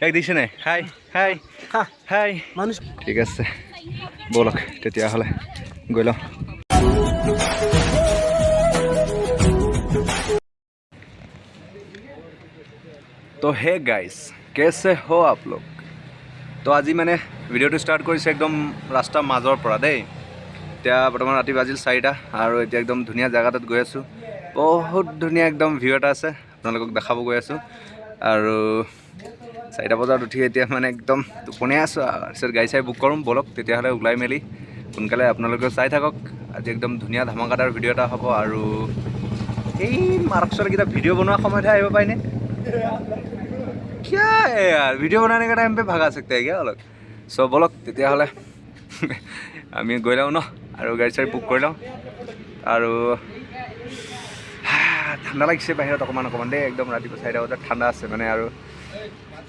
like দিছে নাই হাই হাই হাই মানুষ ঠিক আছে বলক তেতিয়াহ'লে গৈ লওঁ तो हे गाइस कैसे हो आप लोग तो আজি মানে ভিডিঅ'টো ষ্টাৰ্ট কৰিছে একদম ৰাস্তা মাজৰ পৰা দেই এতিয়া বৰ্তমান ৰাতি বাজিল 4টা আৰু এতিয়া একদম ধুনীয়া জেগাটোত গৈ আছোঁ বহুত ধুনীয়া একদম ভিউ এটা আছে আপোনালোকক দেখাব গৈ আছোঁ আৰু 4টা বজাত উঠি এতিয়া মানে একদম টোপনি আছোঁ তাৰপিছত গাড়ী চাই বুক কৰোঁ বলক তেতিয়াহ'লে ওলাই মেলি সোনকালে আপোনালোকে চাই থাকক আজি একদম ধুনীয়া ধামাকাদাৰ ভিডিঅ' এটা হ'ব আৰু এই মাৰ্কছৰকেইটা ভিডিঅ' বনোৱা সময়তহে আহিব পাৰিনে क्या है यार वीडियो बनाने का टाइम पे भगा सकते हैं क्या अलग सो बोलक তেতিয়াহ'লে আমি গৈ লওঁ ন আৰু গাড়ী চাড়ী বুক কৰি লওঁ আৰু ঠাণ্ডা লাগিছে বাহিৰত অকণমান দেই একদম ৰাতিপুৱা 4টা বজাত ঠাণ্ডা আছে মানে আৰু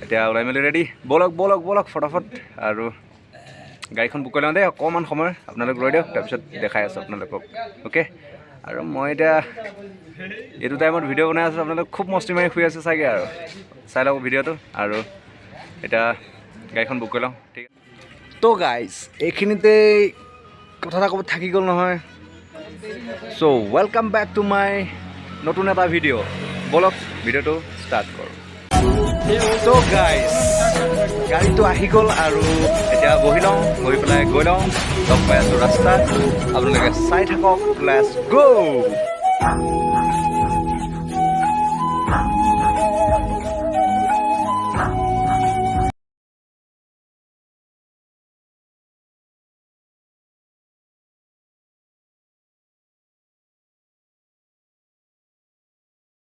এতিয়া ওলাই মেলি ৰেডি বলক ফটাফট আৰু গাড়ীখন বুক কৰি লওঁ দেই অকণমান সময় আপোনালোক ৰৈ দিয়ক তাৰপিছত দেখাই আছোঁ আপোনালোকক অ'কে আৰু মই এতিয়া এইটো টাইমত ভিডিঅ' বনাই আছোঁ আপোনালোক খুব মস্তি মাৰি শুই আছে চাগে আৰু চাই লওক ভিডিঅ'টো আৰু এতিয়া গাড়ীখন বুক কৰি লওঁ ঠিক আছে তো গাইজ এইখিনিতে কথা এটা ক'ব থাকি গ'ল নহয় চ' ৱেলকাম বেক টু মাই নতুন এটা ভিডিঅ' বলক ভিডিঅ'টো ষ্টাৰ্ট কৰোঁ তো গাইজ গাড়ীটো আহি গ'ল আৰু এতিয়া বহি লওঁ বহি পেলাই গৈ লওঁ লগ পাই আছোঁ ৰাস্তাত আপোনালোকে চাই থাকক লেটছ গ'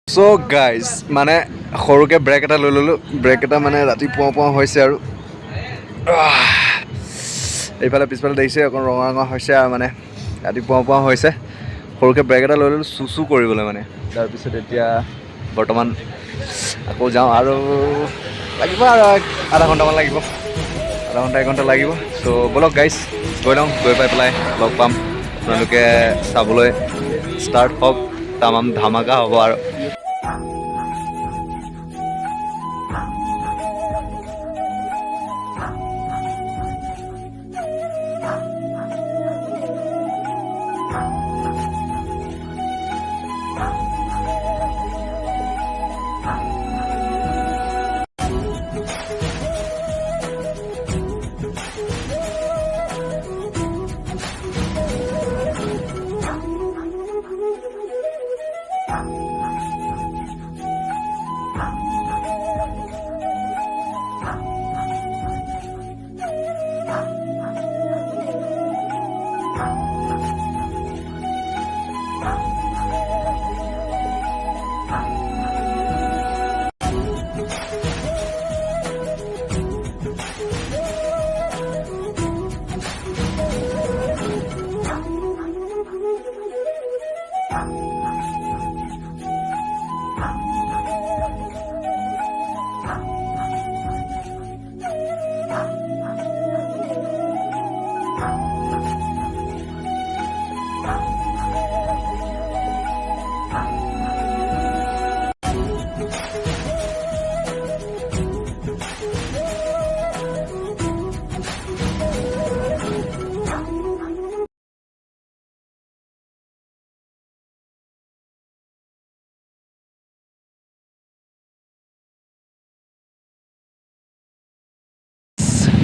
চ' গাইজ মানে সৰুকৈ ব্ৰেক এটা লৈ ল'লোঁ ব্ৰেক এটা মানে ৰাতি পুৱা হৈছে আৰু এইফালে পিছফালে দেখিছে অকণ ৰঙা হৈছে আৰু মানে ৰাতি পুৱা হৈছে সৰুকৈ ব্ৰেক এটা লৈ ল'লোঁ চুচু কৰিবলৈ মানে তাৰপিছত এতিয়া বৰ্তমান আকৌ যাওঁ আৰু লাগিব আৰু আধা ঘণ্টামান লাগিব আধা ঘণ্টা 1 ঘণ্টা লাগিব চ' ব'লক গাইজ গৈ লওঁ গৈ পাই পেলাই লগ পাম আপোনালোকে চাবলৈ ষ্টাৰ্ট হওক তামাম ধামাকা হ'ব আৰু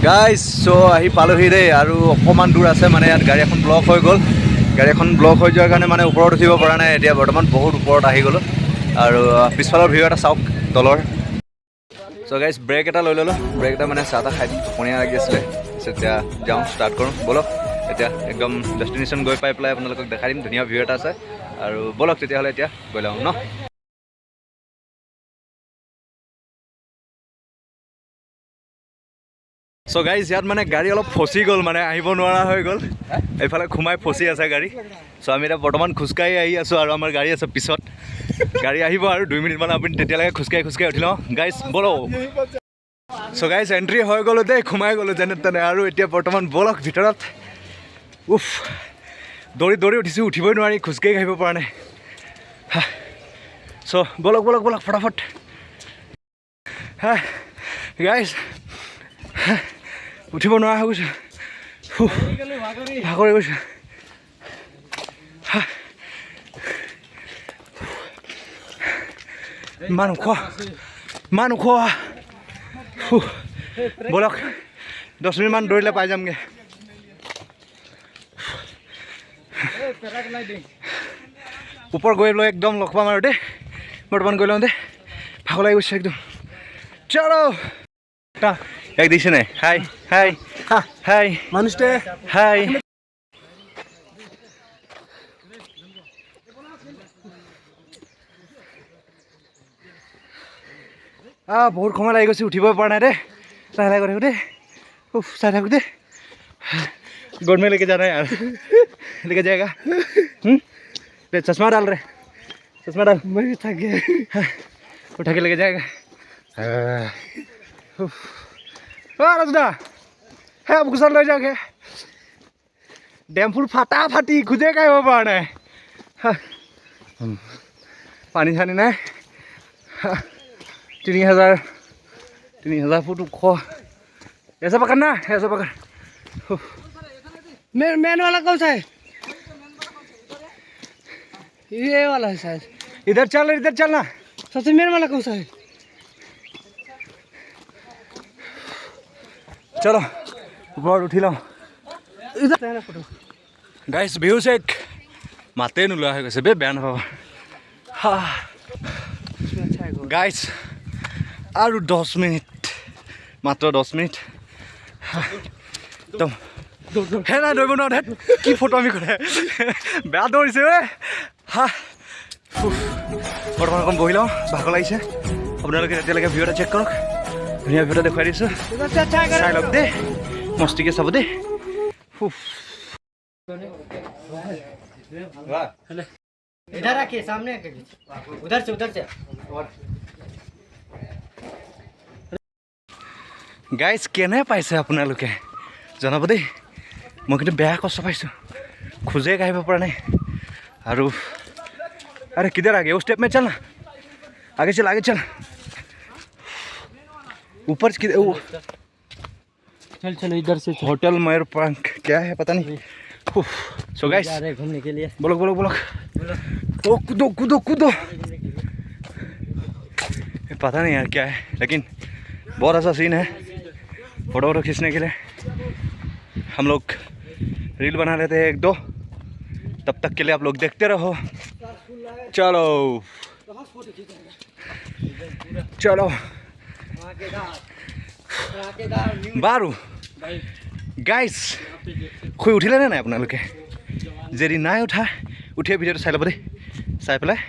গাইজ চ' আহি পালোহি দেই আৰু অকণমান দূৰ আছে মানে ইয়াত গাড়ী এখন ব্লক হৈ গ'ল গাড়ী এখন ব্লক হৈ যোৱাৰ কাৰণে মানে ওপৰত উঠিব পৰা নাই এতিয়া বৰ্তমান বহুত ওপৰত আহি গ'লোঁ আৰু পিছফালৰ ভিউ এটা চাওক তলৰ চ' গাইজ ব্ৰেক এটা লৈ ল'লোঁ ব্ৰেক এটা মানে চাহ খাই টোপনীয়া লাগি আছিলে এতিয়া যাওঁ ষ্টাৰ্ট কৰোঁ ব'লক এতিয়া একদম ডেষ্টিনেশ্যন গৈ পাই পেলাই আপোনালোকক দেখাই দিম ধুনীয়া ভিউ এটা আছে আৰু ব'লক তেতিয়াহ'লে এতিয়া গৈ লওঁ ন চ' গাইজ ইয়াত মানে গাড়ী অলপ ফচি গ'ল মানে আহিব নোৱাৰা হৈ গ'ল এইফালে সোমাই ফচি আছে গাড়ী চ' আমি এতিয়া বৰ্তমান খোজকাঢ়ি আহি আছোঁ আৰু আমাৰ গাড়ী আছে পিছত গাড়ী আহিব আৰু 2 মিনিটমান আপুনি তেতিয়ালৈকে খোজকাঢ়ি উঠি লওঁ গাইজ ব'লক চ' গাইজ এণ্ট্ৰি হৈ গ'লোঁ দেই সোমাই গ'লোঁ যেনে তেনে আৰু এতিয়া বৰ্তমান ব'লক ভিতৰত উফ দৌৰি উঠিছোঁ উঠিবই নোৱাৰি খোজকাঢ়ি আহিব পৰা নাই চ' ব'লক ফটাফট গাইজ উঠিব নোৱাৰা হৈ গৈছোঁ ভাগৰি গৈছোঁ ইমান ওখ ব'লক 10 মিনিটমান দৌৰিলে পাই যামগৈ ওপৰ গৈ লৈ একদম লগ পাম আৰু দেই বৰ্তমান গৈ লওঁ দেই ভাগৰ লাগি গৈছে একদম চলো এক দিছে নাই হাই হাই হাই মানুষটা হাই বহুত সময় লাগি গৈছে উঠিবই পৰা নাই দেই লাহে লাহে কৰি থাকোঁ দেই চাই থাকোঁ দেই गोद में लेके जाना है यार लेके जाएगा चश्मा डाल रहे चश्मा डाल मैं भी थक गया उठा के लेके जाएगा रचना है अब गुस्सा ले जाके डैम फुल फाटा फाटी खुदे का वो पाना है पानी छानी ना 3000 फुट खो ऐसा पकड़ना ऐसा पकड़ मैन वाला कौन सा है ये वाला है शायद इधर चलना सबसे मेन वाला कौन सा है चलो ऊपर उठी लो इधर फोटो गाइस ভিউ চেক মাতে নোলোৱা হৈ গৈছে বে বেয়া নাপাব গাইস আৰু 10 মিনিট মাত্ৰ 10 মিনিট একদম হে নাই দৌৰিব নোৱাৰো কি ফটো আমি কৰে বেয়া দৌৰিছে ঐ বৰ্তমান অকণ বহি লওঁ ভাগৰ লাগিছে আপোনালোকে এতিয়ালৈকে ভিডিঅ'টা চেক কৰক ধুনীয়া ভিডিঅ' দেখুৱাই দিছোঁ চাই লওক দেই মস্তিকে চাব দেই इधर रखिए सामने उधर से গাইজ কেনে পাইছে আপোনালোকে জনাব দেই মই কিন্তু বেয়া কষ্ট পাইছোঁ খোজে কাঢ়িব পৰা নাই আৰু अरे किधर आ गए वो स्टेप में चलना आगे चल ऊपर चल इधर से होटल मयूर पंख क्या है पता नहीं सो गाइस घूमने के लिए बोलो ओ कूदो पता नहीं यार क्या है लेकिन बहुत अच्छा सीन है फोटो खींचने के लिए हम लोग रील बना लेते हैं 1-2 तब तक के लिए आप लोग देखते रहो चलो बारू गाइस শুই উঠিলেনে নাই আপোনালোকে যদি নাই উঠিয়ে ভিডিঅ'টো চাই ল'ব দেই চাই পেলাই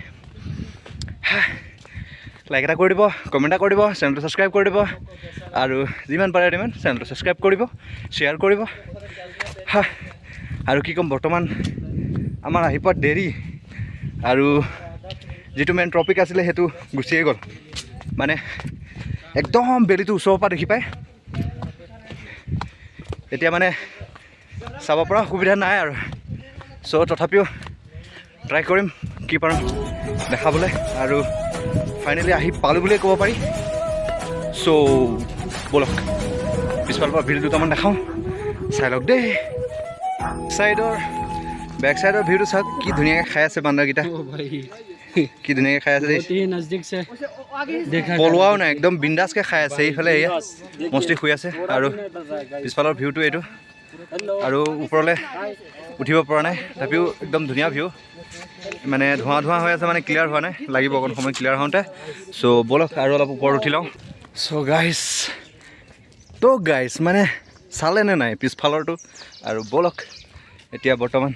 লাইক এটা কৰি দিব কমেণ্ট এটা কৰি দিব চেনেলটো ছাবস্ক্ৰাইব কৰি দিব আৰু যিমান পাৰে সিমান চেনেলটো ছাবস্ক্ৰাইব কৰিব শ্বেয়াৰ কৰিব আৰু কি ক'ম বৰ্তমান আমাৰ আহি পোৱাত দেৰি আৰু যিটো মেইন টপিক আছিলে সেইটো গুচিয়ে গ'ল মানে একদম বেলিটো ওচৰৰ পৰা দেখি পায় এতিয়া মানে চাব পৰা সুবিধা নাই আৰু চ' তথাপিও ট্ৰাই কৰিম কি পাৰোঁ দেখাবলৈ আৰু ফাইনেলি আহি পালোঁ বুলিয়ে ক'ব পাৰি চ' ব'লক পিছফালৰ পৰা ভিডিঅ' দুটামান দেখাওঁ চাই লওক দেই বেক চাইডৰ ভিউটো চাওক কি ধুনীয়াকৈ খাই আছে বান্দৰকেইটা কি ধুনীয়াকৈ খাই আছে পলোৱাও নাই একদম বিন্দাছকৈ খাই আছে এইফালে এয়া মস্তি শুই আছে আৰু পিছফালৰ ভিউটো এইটো আৰু ওপৰলৈ উঠিব পৰা নাই তথাপিও একদম ধুনীয়া ভিউ মানে ধোঁৱা হৈ আছে মানে ক্লিয়াৰ হোৱা নাই লাগিব অকণ সময় ক্লিয়াৰ হওঁতে চ' ব'লক আৰু অলপ ওপৰত উঠি লওঁ চ' গাইছ মানে চালেনে নাই পিছফালৰটো আৰু ব'লক এতিয়া বৰ্তমান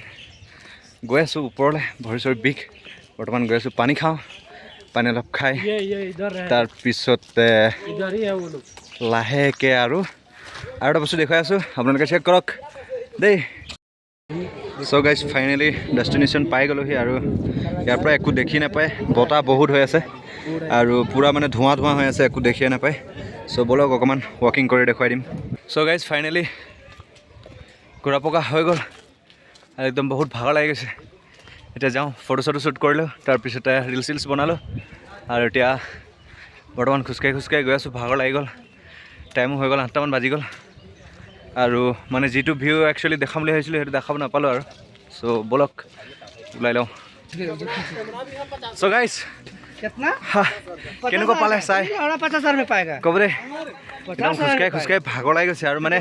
গৈ আছোঁ ওপৰলৈ ভৰি চৰি বিষ বৰ্তমান গৈ আছোঁ পানী খাওঁ পানী অলপ খাই তাৰপিছতে লাহেকৈ আৰু এটা বস্তু দেখুৱাই আছোঁ আপোনালোকে চেক কৰক দেই চ' গাইজ ফাইনেলি ডেষ্টিনেশ্যন পাই গ'লোহি আৰু ইয়াৰ পৰা একো দেখি নাপায় বতাহ বহুত হৈ আছে আৰু পূৰা মানে ধোঁৱা হৈ আছে একো দেখিয়ে নাপায় চ' ব'লক অকণমান ৱাকিং কৰি দেখুৱাই দিম চ' গাইজ ফাইনেলি ঘূৰা পকা হৈ গ'ল আৰু একদম বহুত ভাগৰ লাগি গৈছে এতিয়া যাওঁ ফটো চটো শ্বুট কৰিলোঁ তাৰপিছতে ৰিলচ বনালোঁ আৰু এতিয়া বৰ্তমান খোজকাঢ়ি গৈ আছোঁ ভাগৰ লাগি গ'ল টাইমো হৈ গ'ল 8টামান বাজি গ'ল আৰু মানে যিটো ভিউ একচুৱেলি দেখাম বুলি ভাবিছিলোঁ সেইটো দেখাব নাপালোঁ আৰু চ' ব'লক ওলাই লওঁ চ' গাইজ कितना কেনেকুৱা পালে চাই 50,000 में पाएगा ক'ব দেই একদম খোজকাঢ়ি ভাগৰ লাগি গৈছে আৰু মানে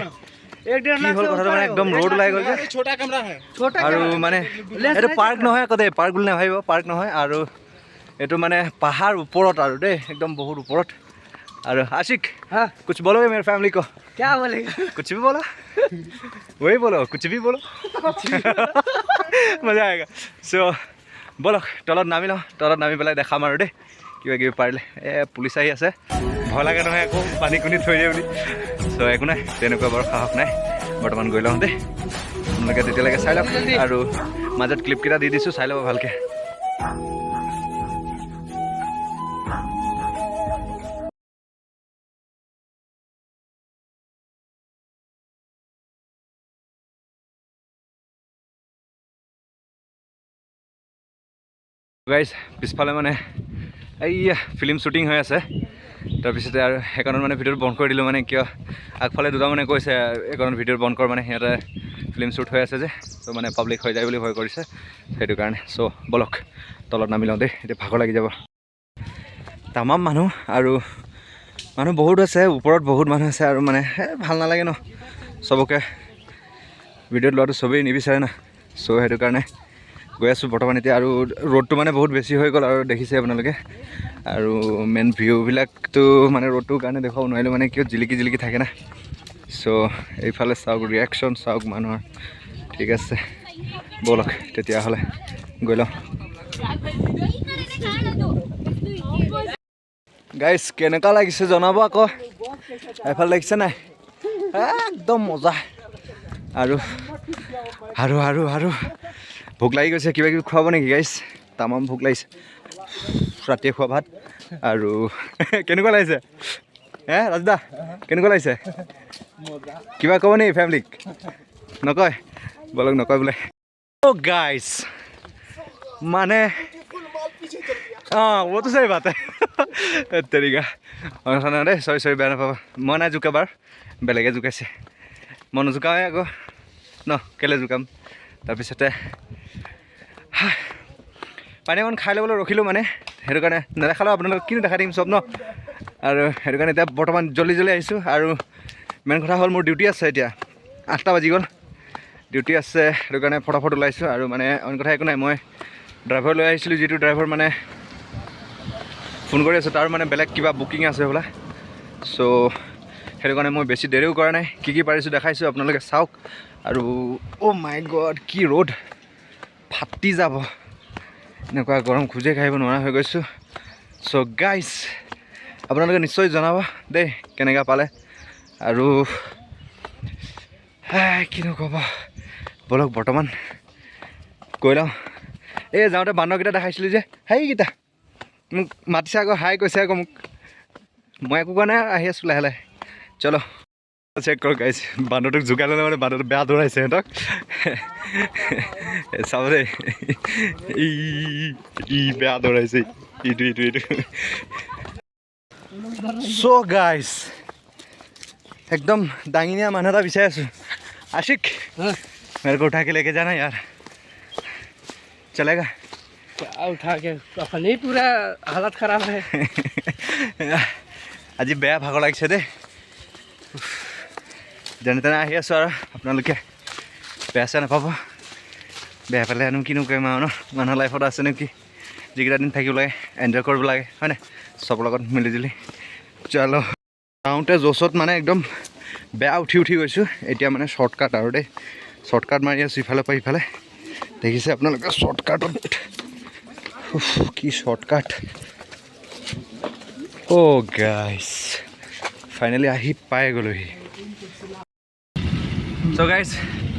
কি হ'ল কথাটো মানে একদম ৰ'দ ওলাই গ'ল যে আৰু মানে এইটো পাৰ্ক নহয় আকৌ দেই পাৰ্ক বুলি নাভাবিব পাৰ্ক নহয় আৰু এইটো মানে পাহাৰ ওপৰত আৰু দেই একদম বহুত ওপৰত और आशिक हाँ कुछ बोलोगे मेरे फैमिली को क्या बोलेगा कुछ भी बोलो वही बोलो कुछ भी बोलो मजा आएगा सो बोलो तलत नामी लो तलत नामी पेলাই দেখাম আৰু দেই কিবা কিবি পাৰিলে পুলিচ আহি আছে ভয় লাগে নহয় আকৌ পানী কুনি থৈ দিয়ে বুলি চ' একো নাই তেনেকুৱা বাৰু সাহস নাই বৰ্তমান গৈ লওঁ দেই আপোনালোকে তেতিয়ালৈকে চাই লওক আৰু মাজত ক্লিপকেইটা দি দিছোঁ চাই ল'ব ভালকৈ গাইজ পিছফালে মানে এইয়া ফিল্ম শ্বুটিং হৈ আছে তাৰপিছতে আৰু সেইকাৰণে মানে ভিডিঅ'টো বন্ধ কৰি দিলোঁ মানে কিয় আগফালে দুটা মানে কৈছে এইকাৰণে ভিডিঅ'টো বন্ধ কৰ মানে সিহঁতে ফিল্ম শ্বুট হৈ আছে যে ত' মানে পাব্লিক হৈ যায় বুলি ভয় কৰিছে সেইটো কাৰণে চ' ব'লক তলত নামি লওঁ দেই এতিয়া ভাগৰ লাগি যাব তামাম মানুহ আৰু মানুহ বহুত আছে ওপৰত বহুত মানুহ আছে আৰু মানে ভাল নালাগে ন চবকে ভিডিঅ'ত লোৱাটো চবেই নিবিচাৰে না চ' সেইটো কাৰণে গৈ আছোঁ বৰ্তমান এতিয়া আৰু ৰ'দটো মানে বহুত বেছি হৈ গ'ল আৰু দেখিছে আপোনালোকে আৰু মেইন ভিউবিলাকতো মানে ৰ'দটোৰ কাৰণে দেখুৱাব নোৱাৰিলোঁ মানে কিয় জিলিকি জিলিকি থাকে না চ' এইফালে চাওক ৰিয়েকশ্যন চাওক মানুহৰ ঠিক আছে ব'লক তেতিয়াহ'লে গৈ লওঁ গাইজ কেনেকুৱা লাগিছে জনাব আকৌ এইফালে লাগিছে নাই একদম মজা আৰু আৰু আৰু আৰু ভোক লাগি গৈছে কিবা কিবি খুৱাব নেকি গাইজ তামাম ভোক লাগিছে ৰাতিয়ে খোৱা ভাত আৰু কেনেকুৱা লাগিছে ৰাজদা কেনেকুৱা লাগিছে কিবা ক'ব নেকি ফেমিলিক নকয় বলক নকয় বোলে অ' গাইজ মানে वो तो सही बात है तरीका অনুষ্ঠান দেই চৰি বেয়া নাপাবা মই নাই জোকা বাৰ বেলেগে জোকাইছে মই নোজোকাওঁৱে আকৌ ন কেলৈ জোকাম তাৰপিছতে পানী অকণ খাই ল'বলৈ ৰখিলোঁ মানে সেইটো কাৰণে নেদেখালেও আপোনালোকক কিনো দেখাই দিম চব ন আৰু সেইটো কাৰণে এতিয়া বৰ্তমান জল্দি আহিছোঁ আৰু মেইন কথা হ'ল মোৰ ডিউটি আছে এতিয়া 8টা বাজি গ'ল ডিউটি আছে সেইটো কাৰণে ফটাফট ওলাইছোঁ আৰু মানে অইন কথা একো নাই মই ড্ৰাইভাৰ লৈ আহিছিলোঁ যিটো ড্ৰাইভাৰ মানে ফোন কৰি আছোঁ তাৰ মানে বেলেগ কিবা বুকিং আছে বোলা চ' সেইটো কাৰণে মই বেছি দেৰিও কৰা নাই কি পাৰিছোঁ দেখাইছোঁ আপোনালোকে চাওক আৰু অ' মাই গড কি ৰ'দ ফাটি যাব এনেকুৱা গৰম খোজে খাইব নোৱাৰা হৈ গৈছোঁ চ' গাইজ আপোনালোকে নিশ্চয় জনাব দেই কেনেকুৱা পালে আৰু কিনো ক'ব ব'লক বৰ্তমান গৈ লওঁ এই যাওঁতে বান্দৰকেইটা দেখাইছিলোঁ যে সেইকেইটা মোক মাতিছে আকৌ হাই কৈছে আকৌ মোক মই একো কোৱা নাই আহি আছোঁ লাহে লাহে চলো চেক কৰক গাইজ বান্দৰটোক জোকাই ল'লে মানে বান্দৰটো বেয়া দৌৰাইছে সিহঁতক চাব দেই ই বেয়া দৌৰাইছে ইটো চ' গাইজ একদম দাঙিনীয়া মানুহ এটা বিচাৰি আছোঁ आशिक मेरे को उठा के लेके जाना यार चलेगा क्या उठा के अपनी पूरा हालत खराब है আজি বেয়া ভাগৰ লাগিছে দেই যেনে তেনে আহি আছোঁ আৰু আপোনালোকে বেয়া চেয়া নাপাব বেয়া পালে আৰু কিনো কৰিম আৰু ন মানুহৰ লাইফত আছে নেকি যিকেইটা দিন থাকিব লাগে এনজয় কৰিব লাগে হয় নাই চবৰ লগত মিলিজুলি চলো যাওঁতে জ'চত মানে একদম বেয়া উঠি গৈছোঁ এতিয়া মানে শ্বৰ্টকাট আৰু দেই শ্বৰ্টকাট মাৰি আছোঁ ইফালৰ পৰা ইফালে দেখিছে আপোনালোকে শ্বৰ্টকাটত কি শ্বৰ্টকাট অ' গাইজ ফাইনেলি আহি পাই গ'লোহি চ' গাইজ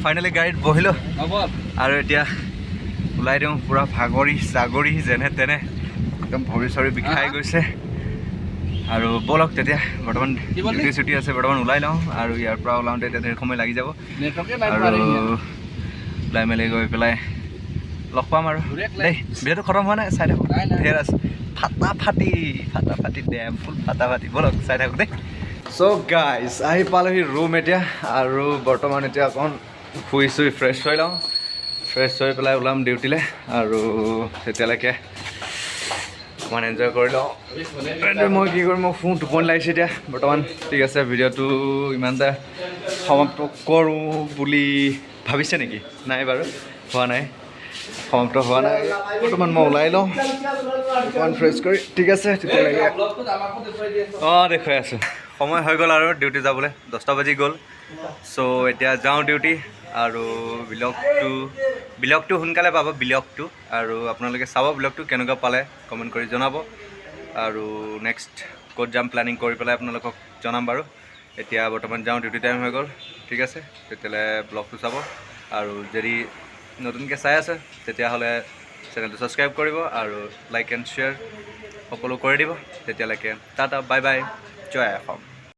ফাইনেলি গাড়ীত বহিলোঁ আৰু এতিয়া ওলাই দিওঁ পূৰা জাগৰি যেনে তেনে একদম ভৰি চৰি বিষাই গৈছে আৰু ব'লক তেতিয়া বৰ্তমান ডিউটি ছুটি আছে বৰ্তমান ওলাই লওঁ আৰু ইয়াৰ পৰা ওলাওঁতে এতিয়া ধেৰ সময় লাগি যাব আৰু ওলাই মেলি গৈ পেলাই লগ পাম আৰু দেই ভিডিঅ'টো খতম হোৱা নাই চাই থাকোঁ ধেৰ আছে ফাটা ফাটি ডেম ফুল ফাটা ফাটি ব'লক চাই থাকোঁ দেই চ' গাইজ আহি পালোহি ৰুম এতিয়া আৰু বৰ্তমান এতিয়া অকণ শুই চুই ফ্ৰেছ হৈ লওঁ ফ্ৰেছ হৈ পেলাই ওলাম ডিউটিলৈ আৰু তেতিয়ালৈকে অকণমান এনজয় কৰি লওঁ মই কি কৰিম মই টোপনি লাগিছে এতিয়া বৰ্তমান ঠিক আছে ভিডিঅ'টো ইমানতে সমাপ্ত কৰোঁ বুলি ভাবিছে নেকি নাই বাৰু হোৱা নাই সমাপ্ত হোৱা নাই বৰ্তমান মই ওলাই লওঁ অকণমান ফ্ৰেছ কৰি ঠিক আছে তেতিয়ালৈকে দেখুৱাই আছোঁ সময় হৈ গ'ল আৰু ডিউটি যাবলৈ 10টা বাজি গ'ল চ' এতিয়া যাওঁ ডিউটি আৰু ব্লগটো সোনকালে পাব ব্লগটো আৰু আপোনালোকে চাব ব্লগটো কেনেকুৱা পালে কমেণ্ট কৰি জনাব আৰু নেক্সট ক'ত যাম প্লেনিং কৰি পেলাই আপোনালোকক জনাম বাৰু এতিয়া বৰ্তমান যাওঁ ডিউটি টাইম হৈ গ'ল ঠিক আছে তেতিয়াহ'লে ব্লগটো চাব আৰু যদি নতুনকৈ চাই আছে তেতিয়াহ'লে চেনেলটো ছাবস্ক্ৰাইব কৰিব আৰু লাইক এণ্ড শ্বেয়াৰ সকলো কৰি দিব তেতিয়ালৈকে টাটা বাই বাই জয় অসম